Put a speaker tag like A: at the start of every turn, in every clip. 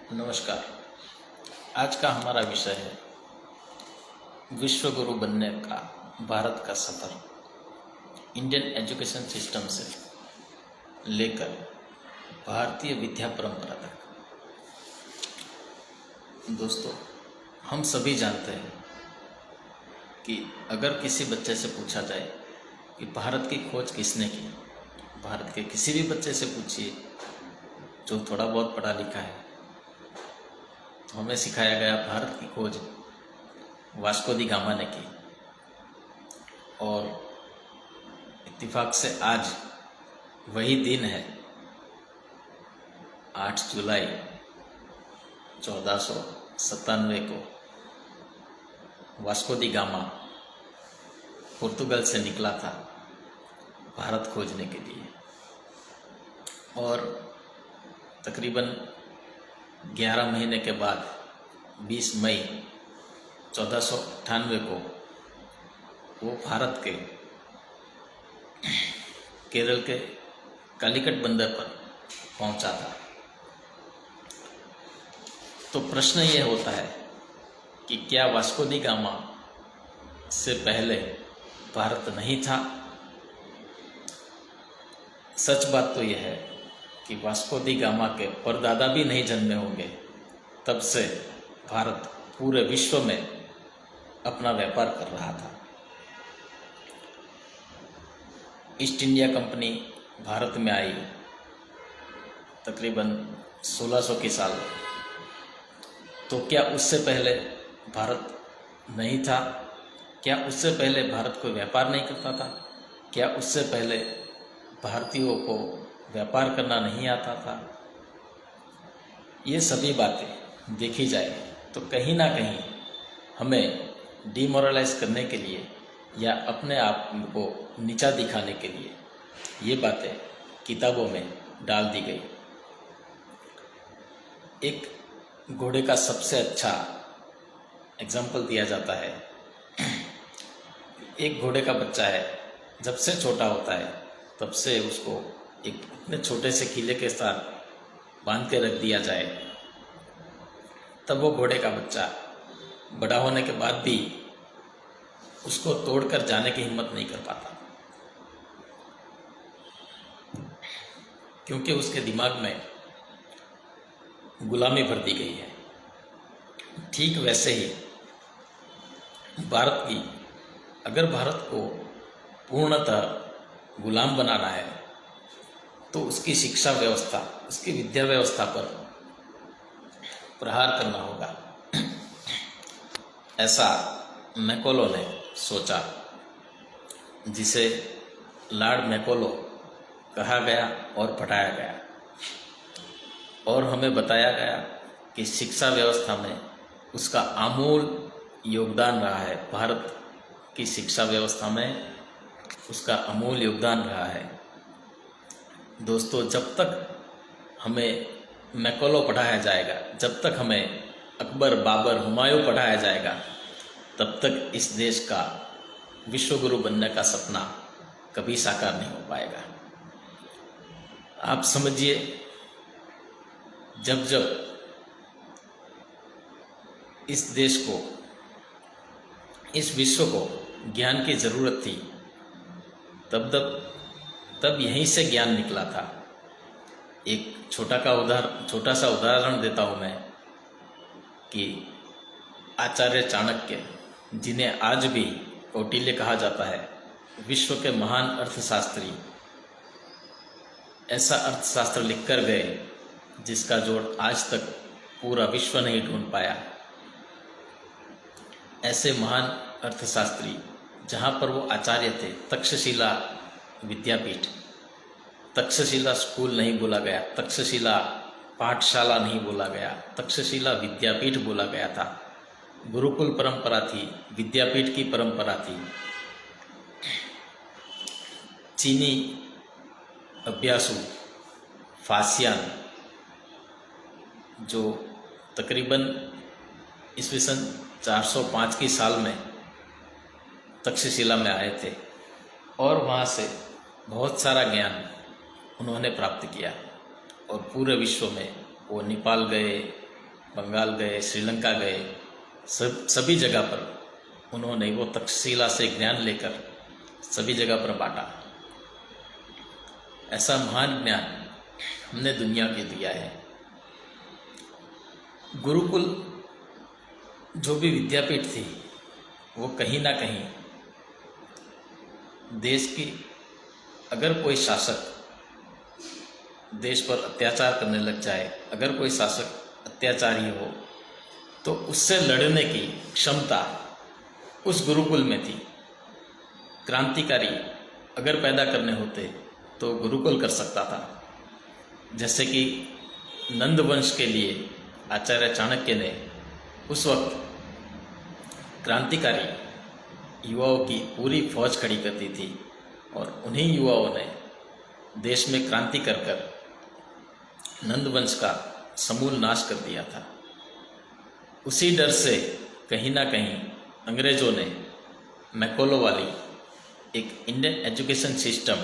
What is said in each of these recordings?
A: नमस्कार। आज का हमारा विषय है विश्व गुरु बनने का भारत का सफ़र, इंडियन एजुकेशन सिस्टम से लेकर भारतीय विद्या परंपरा तक। दोस्तों, हम सभी जानते हैं कि अगर किसी बच्चे से पूछा जाए कि भारत की खोज किसने की, भारत के किसी भी बच्चे से पूछिए जो थोड़ा बहुत पढ़ा लिखा है, तो हमें सिखाया गया भारत की खोज वास्को दी गामा ने की। और इत्तेफाक से आज वही दिन है, 8 जुलाई 1497 को वास्को दी गामा पुर्तगाल से निकला था भारत खोजने के लिए। और तकरीबन 11 महीने के बाद 20 मई 1498 को वो भारत के केरल के कालीकट बंदर पर पहुंचा था। तो प्रश्न ये होता है कि क्या वास्को दी गामा से पहले भारत नहीं था? सच बात तो यह है कि वास्को दी गामा के परदादा भी नहीं जन्मे होंगे तब से भारत पूरे विश्व में अपना व्यापार कर रहा था। ईस्ट इंडिया कंपनी भारत में आई तकरीबन 1600 की साल। तो क्या उससे पहले भारत नहीं था? क्या उससे पहले भारत कोई व्यापार नहीं करता था? क्या उससे पहले भारतीयों को व्यापार करना नहीं आता था? ये सभी बातें देखी जाए तो कहीं ना कहीं हमें डिमोरलाइज करने के लिए या अपने आप को नीचा दिखाने के लिए ये बातें किताबों में डाल दी गई। एक घोड़े का सबसे अच्छा एग्जाम्पल दिया जाता है। एक घोड़े का बच्चा है, जब से छोटा होता है तब से उसको एक इतने छोटे से किले के साथ बांध के रख दिया जाए, तब वो घोड़े का बच्चा बड़ा होने के बाद भी उसको तोड़कर जाने की हिम्मत नहीं कर पाता, क्योंकि उसके दिमाग में गुलामी भर दी गई है। ठीक वैसे ही अगर भारत को पूर्णतः गुलाम बनाना है तो उसकी शिक्षा व्यवस्था, उसकी विद्या व्यवस्था पर प्रहार करना होगा। ऐसा मैकोलो ने सोचा, जिसे लॉर्ड मैकोलो कहा गया और पढ़ाया गया। और हमें बताया गया कि शिक्षा व्यवस्था में उसका आमूल योगदान रहा है। भारत की शिक्षा व्यवस्था में उसका अमूल योगदान रहा है। दोस्तों, जब तक हमें मैकोलो पढ़ाया जाएगा, जब तक हमें अकबर, बाबर, हुमायूं पढ़ाया जाएगा, तब तक इस देश का विश्व गुरु बनने का सपना कभी साकार नहीं हो पाएगा। आप समझिए, जब जब इस देश को, इस विश्व को ज्ञान की जरूरत थी, तब यहीं से ज्ञान निकला था। एक छोटा सा उदाहरण देता हूँ मैं कि आचार्य चाणक्य, जिन्हें आज भी कौटिल्य कहा जाता है, विश्व के महान अर्थशास्त्री, ऐसा अर्थशास्त्र लिखकर गए जिसका जोड़ आज तक पूरा विश्व नहीं ढूंढ पाया। ऐसे महान अर्थशास्त्री, जहाँ पर वो आचार्य थे, तक्षशिला विद्यापीठ, तक्षशिला स्कूल नहीं बोला गया, तक्षशिला पाठशाला नहीं बोला गया, तक्षशिला विद्यापीठ बोला गया था। गुरुकुल परंपरा थी, विद्यापीठ की परंपरा थी। चीनी अभ्यासु फासियान, जो तकरीबन ईस्वी सन 405 की साल में तक्षशिला में आए थे और वहाँ से बहुत सारा ज्ञान उन्होंने प्राप्त किया। और पूरे विश्व में वो नेपाल गए, बंगाल गए, श्रीलंका गए, सभी जगह पर उन्होंने वो तक्षशिला से ज्ञान लेकर सभी जगह पर बांटा। ऐसा महान ज्ञान हमने दुनिया के दिया है। गुरुकुल जो भी विद्यापीठ थी वो कहीं ना कहीं देश की, अगर कोई शासक देश पर अत्याचार करने लग जाए, अगर कोई शासक अत्याचारी हो, तो उससे लड़ने की क्षमता उस गुरुकुल में थी। क्रांतिकारी अगर पैदा करने होते तो गुरुकुल कर सकता था। जैसे कि नंद वंश के लिए आचार्य चाणक्य ने उस वक्त क्रांतिकारी युवाओं की पूरी फौज खड़ी कर दी थी और उन्हीं युवाओं ने देश में क्रांति कर नंद वंश का समूल नाश कर दिया था। उसी डर से कहीं ना कहीं अंग्रेजों ने मैकोलो वाली एक इंडियन एजुकेशन सिस्टम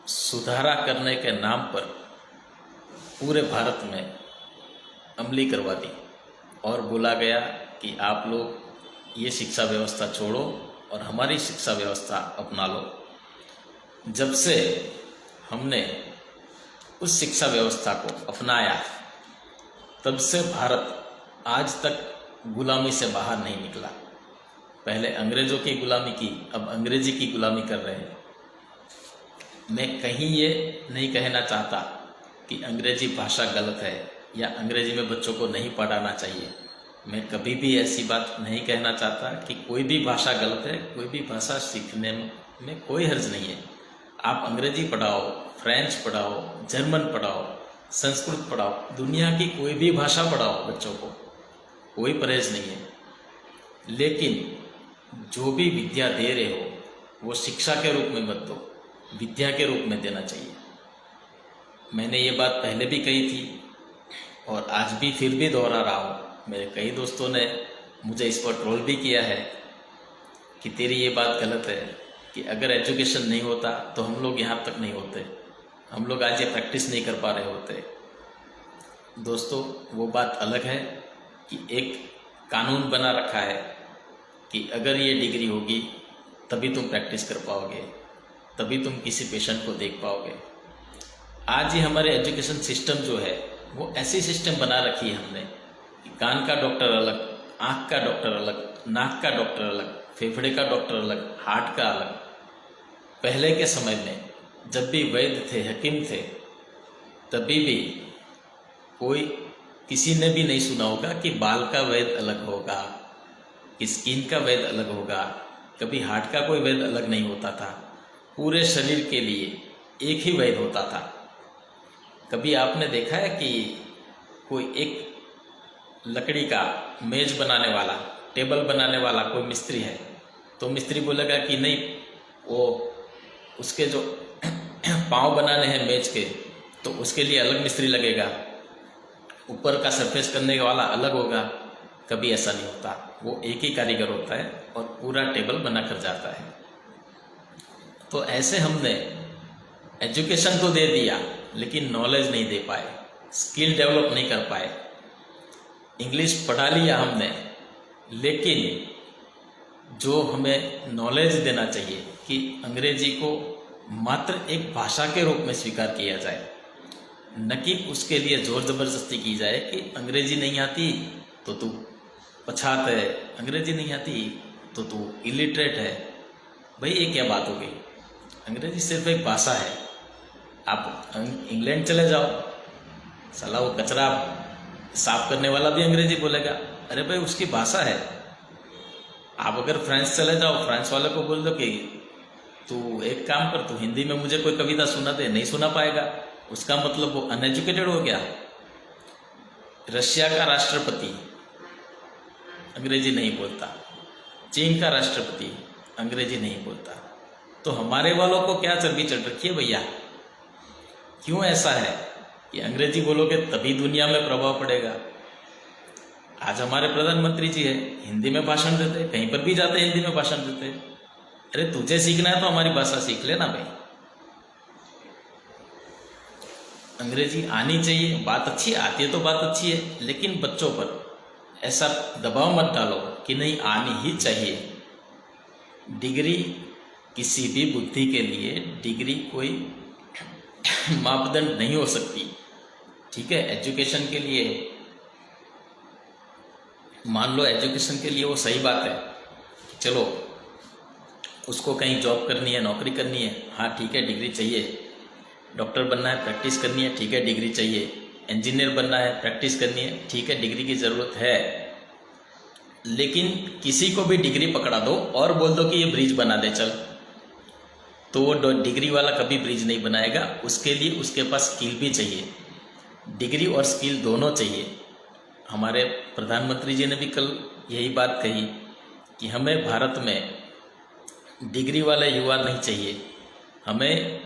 A: सुधारा करने के नाम पर पूरे भारत में अमली करवा दी और बोला गया कि आप लोग ये शिक्षा व्यवस्था छोड़ो और हमारी शिक्षा व्यवस्था अपना लो। जब से हमने उस शिक्षा व्यवस्था को अपनाया तब से भारत आज तक गुलामी से बाहर नहीं निकला। पहले अंग्रेजों की गुलामी की, अब अंग्रेजी की गुलामी कर रहे हैं। मैं कहीं ये नहीं कहना चाहता कि अंग्रेजी भाषा गलत है या अंग्रेजी में बच्चों को नहीं पढ़ाना चाहिए। मैं कभी भी ऐसी बात नहीं कहना चाहता कि कोई भी भाषा गलत है। कोई भी भाषा सीखने में कोई हर्ज नहीं है। आप अंग्रेजी पढ़ाओ, फ्रेंच पढ़ाओ, जर्मन पढ़ाओ, संस्कृत पढ़ाओ, दुनिया की कोई भी भाषा पढ़ाओ बच्चों को, कोई परहेज नहीं है। लेकिन जो भी विद्या दे रहे हो वो शिक्षा के रूप में मत दो, विद्या के रूप में देना चाहिए। मैंने ये बात पहले भी कही थी और आज भी फिर भी दोहरा रहा हूँ। मेरे कई दोस्तों ने मुझे इस पर ट्रोल भी किया है कि तेरी ये बात गलत है कि अगर एजुकेशन नहीं होता तो हम लोग यहाँ तक नहीं होते, हम लोग आज ये प्रैक्टिस नहीं कर पा रहे होते। दोस्तों, वो बात अलग है कि एक कानून बना रखा है कि अगर ये डिग्री होगी तभी तुम प्रैक्टिस कर पाओगे, तभी तुम किसी पेशेंट को देख पाओगे। आज ही हमारे एजुकेशन सिस्टम जो है वो ऐसी सिस्टम बना रखी है हमने कि कान का डॉक्टर अलग, आँख का डॉक्टर अलग, नाक का डॉक्टर अलग, फेफड़े का डॉक्टर अलग, हार्ट का अलग। पहले के समय में जब भी वैद्य थे, हकीम थे, तभी भी कोई किसी ने भी नहीं सुना होगा कि बाल का वैद्य अलग होगा, कि स्किन का वैद्य अलग होगा। कभी हार्ट का कोई वैद्य अलग नहीं होता था। पूरे शरीर के लिए एक ही वैद्य होता था। कभी आपने देखा है कि कोई एक लकड़ी का मेज बनाने वाला, टेबल बनाने वाला कोई मिस्त्री है तो मिस्त्री बोलेगा कि नहीं, वो उसके जो पाँव बनाने हैं मेज के तो उसके लिए अलग मिस्त्री लगेगा, ऊपर का सरफेस करने वाला अलग होगा। कभी ऐसा नहीं होता, वो एक ही कारीगर होता है और पूरा टेबल बना कर जाता है। तो ऐसे हमने एजुकेशन तो दे दिया लेकिन नॉलेज नहीं दे पाए, स्किल डेवलप नहीं कर पाए। इंग्लिश पढ़ा लिया हमने, लेकिन जो हमें नॉलेज देना चाहिए कि अंग्रेजी को मात्र एक भाषा के रूप में स्वीकार किया जाए, न कि उसके लिए जोर जबरदस्ती की जाए कि अंग्रेजी नहीं आती तो तू पछात है, अंग्रेजी नहीं आती तो तू इलिटरेट है। भाई ये क्या बात हो गई? अंग्रेजी सिर्फ एक भाषा है। आप इंग्लैंड चले जाओ, साला वो कचरा साफ करने वाला भी अंग्रेजी बोलेगा। अरे भाई उसकी भाषा है। आप अगर फ्रांस चले जाओ, फ्रांस वाले को बोल दो कि तू एक काम कर, तू हिंदी में मुझे कोई कविता सुना दे, नहीं सुना पाएगा। उसका मतलब वो अनएजुकेटेड हो गया। रशिया का राष्ट्रपति अंग्रेजी नहीं बोलता, चीन का राष्ट्रपति अंग्रेजी नहीं बोलता, तो हमारे वालों को क्या चर्बी चढ़ रखी है भैया? क्यों ऐसा है कि अंग्रेजी बोलोगे तभी दुनिया में प्रभाव पड़ेगा? आज हमारे प्रधानमंत्री जी है, हिंदी में भाषण देते, कहीं पर भी जाते हिंदी में भाषण देते। अरे तुझे सीखना है तो हमारी भाषा सीख लेना भाई। अंग्रेजी आनी चाहिए, बात अच्छी आती है तो बात अच्छी है, लेकिन बच्चों पर ऐसा दबाव मत डालो कि नहीं आनी ही चाहिए। डिग्री किसी भी बुद्धि के लिए डिग्री कोई मापदंड नहीं हो सकती। ठीक है, एजुकेशन के लिए मान लो, एजुकेशन के लिए वो सही बात है, चलो उसको कहीं जॉब करनी है, नौकरी करनी है, हाँ ठीक है डिग्री चाहिए। डॉक्टर बनना है, प्रैक्टिस करनी है, ठीक है डिग्री चाहिए। इंजीनियर बनना है, प्रैक्टिस करनी है, ठीक है डिग्री की ज़रूरत है। लेकिन किसी को भी डिग्री पकड़ा दो और बोल दो कि ये ब्रिज बना दे चल, तो वो डिग्री वाला कभी ब्रिज नहीं बनाएगा। उसके लिए उसके पास स्किल भी चाहिए, डिग्री और स्किल दोनों चाहिए। हमारे प्रधानमंत्री जी ने भी कल यही बात कही कि हमें भारत में डिग्री वाले युवा नहीं चाहिए, हमें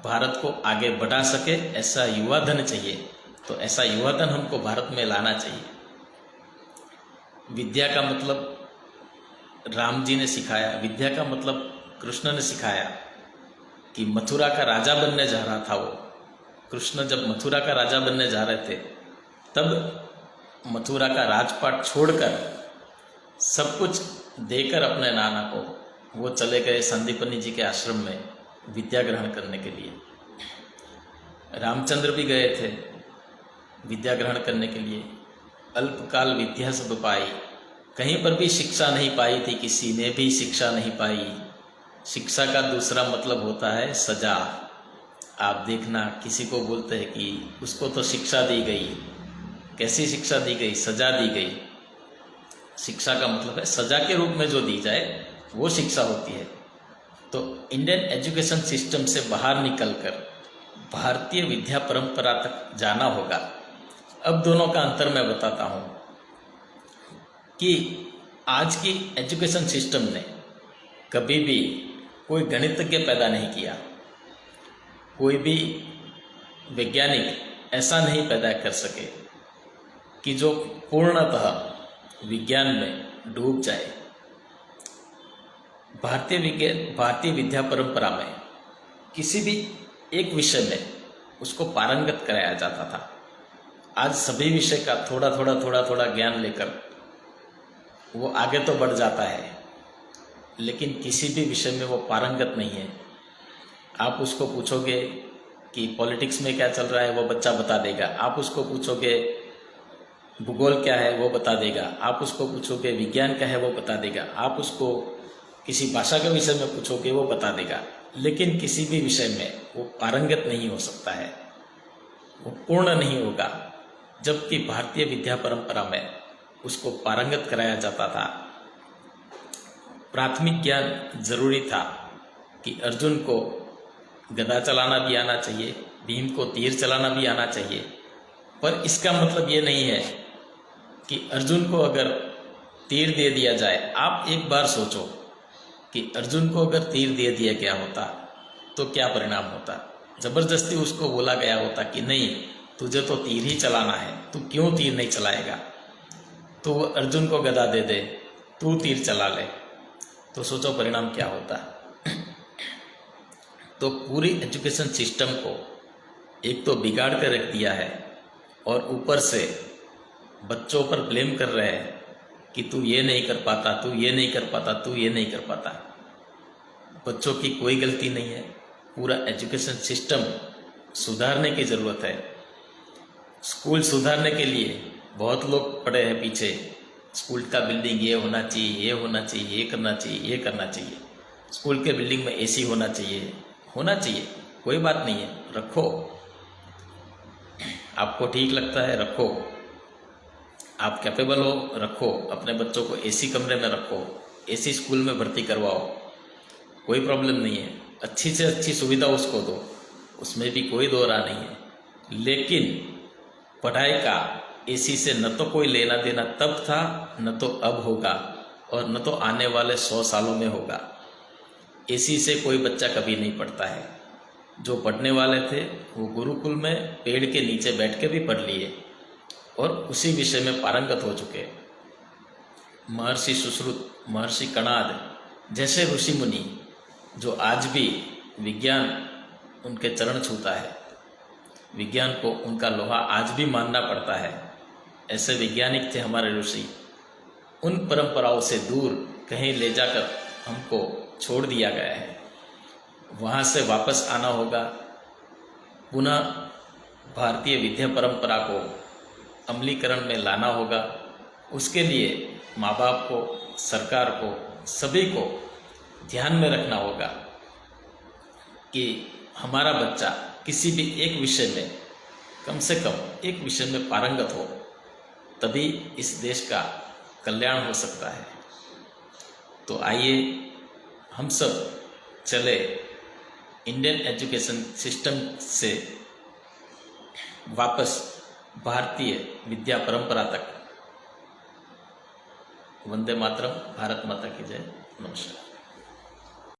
A: भारत को आगे बढ़ा सके ऐसा युवा धन चाहिए। तो ऐसा युवा धन हमको भारत में लाना चाहिए। विद्या का मतलब राम जी ने सिखाया, विद्या का मतलब कृष्ण ने सिखाया कि मथुरा का राजा बनने जा रहा था वो। कृष्ण जब मथुरा का राजा बनने जा रहे थे तब मथुरा का राजपाट छोड़कर सब कुछ देकर अपने नाना को वो चले गए संदीपनी जी के आश्रम में विद्या ग्रहण करने के लिए। रामचंद्र भी गए थे विद्या ग्रहण करने के लिए। अल्पकाल विद्या सब पाई, कहीं पर भी शिक्षा नहीं पाई थी, किसी ने भी शिक्षा नहीं पाई। शिक्षा का दूसरा मतलब होता है सजा। आप देखना, किसी को बोलते हैं कि उसको तो शिक्षा दी गई, कैसी शिक्षा दी गई? सजा दी गई। शिक्षा का मतलब है सजा के रूप में जो दी जाए वो शिक्षा होती है। तो इंडियन एजुकेशन सिस्टम से बाहर निकलकर भारतीय विद्या परंपरा तक जाना होगा। अब दोनों का अंतर मैं बताता हूँ कि आज की एजुकेशन सिस्टम ने कभी भी कोई गणितज्ञ पैदा नहीं किया, कोई भी वैज्ञानिक ऐसा नहीं पैदा कर सके कि जो पूर्णतः विज्ञान में डूब जाए। भारतीय विद्या परंपरा में किसी भी एक विषय में उसको पारंगत कराया जाता था। आज सभी विषय का थोड़ा थोड़ा ज्ञान लेकर वो आगे तो बढ़ जाता है, लेकिन किसी भी विषय में वो पारंगत नहीं है। आप उसको पूछोगे कि पॉलिटिक्स में क्या चल रहा है, वो बच्चा बता देगा। आप उसको पूछोगे भूगोल क्या है, वो बता देगा। आप उसको पूछोगे विज्ञान क्या है, वो बता देगा। आप उसको किसी भाषा के विषय में पूछोगे, वो बता देगा। लेकिन किसी भी विषय में वो पारंगत नहीं हो सकता है, वो पूर्ण नहीं होगा। जबकि भारतीय विद्या परंपरा में उसको पारंगत कराया जाता था। प्राथमिक ज्ञान जरूरी था कि अर्जुन को गदा चलाना भी आना चाहिए, भीम को तीर चलाना भी आना चाहिए। पर इसका मतलब ये नहीं है कि अर्जुन को अगर तीर दे दिया जाए, आप एक बार सोचो कि अर्जुन को अगर तीर दे दिया गया होता तो क्या परिणाम होता। जबरदस्ती उसको बोला गया होता कि नहीं तुझे तो तीर ही चलाना है, तू क्यों तीर नहीं चलाएगा, तो वो अर्जुन को गदा दे दे, तू तीर चला ले, तो सोचो परिणाम क्या होता। तो पूरी एजुकेशन सिस्टम को एक तो बिगाड़ कर रख दिया है और ऊपर से बच्चों पर ब्लेम कर रहे हैं कि तू ये नहीं कर पाता, तू ये नहीं कर पाता, तू ये नहीं कर पाता। बच्चों की कोई गलती नहीं है। पूरा एजुकेशन सिस्टम सुधारने की ज़रूरत है। स्कूल सुधारने के लिए बहुत लोग पड़े हैं पीछे। स्कूल का बिल्डिंग ये होना चाहिए, ये होना चाहिए, ये करना चाहिए, ये करना चाहिए। स्कूल के बिल्डिंग में एसी होना चाहिए, कोई बात नहीं है, रखो। आपको ठीक लगता है रखो, आप कैपेबल हो रखो। अपने बच्चों को एसी कमरे में रखो, एसी स्कूल में भर्ती करवाओ, कोई प्रॉब्लम नहीं है। अच्छी से अच्छी सुविधा उसको दो, उसमें भी कोई दो राह नहीं है। लेकिन पढ़ाई का एसी से न तो कोई लेना देना तब था, न तो अब होगा, और न तो आने वाले 100 सालों में होगा। एसी से कोई बच्चा कभी नहीं पढ़ता है। जो पढ़ने वाले थे वो गुरुकुल में पेड़ के नीचे बैठ के भी पढ़ लिए और उसी विषय में पारंगत हो चुके। महर्षि सुश्रुत, महर्षि कणाद जैसे ऋषि मुनि जो आज भी विज्ञान उनके चरण छूता है, विज्ञान को उनका लोहा आज भी मानना पड़ता है। ऐसे वैज्ञानिक थे हमारे ऋषि। उन परंपराओं से दूर कहीं ले जाकर हमको छोड़ दिया गया है। वहाँ से वापस आना होगा, पुनः भारतीय विद्या परंपरा को अमलीकरण में लाना होगा। उसके लिए माँ बाप को, सरकार को, सभी को ध्यान में रखना होगा कि हमारा बच्चा किसी भी एक विषय में, कम से कम एक विषय में पारंगत हो, तभी इस देश का कल्याण हो सकता है। तो आइए हम सब चले इंडियन एजुकेशन सिस्टम से वापस भारतीय विद्या परंपरा तक। वंदे मातरम। भारत माता की जय। नमस्कार।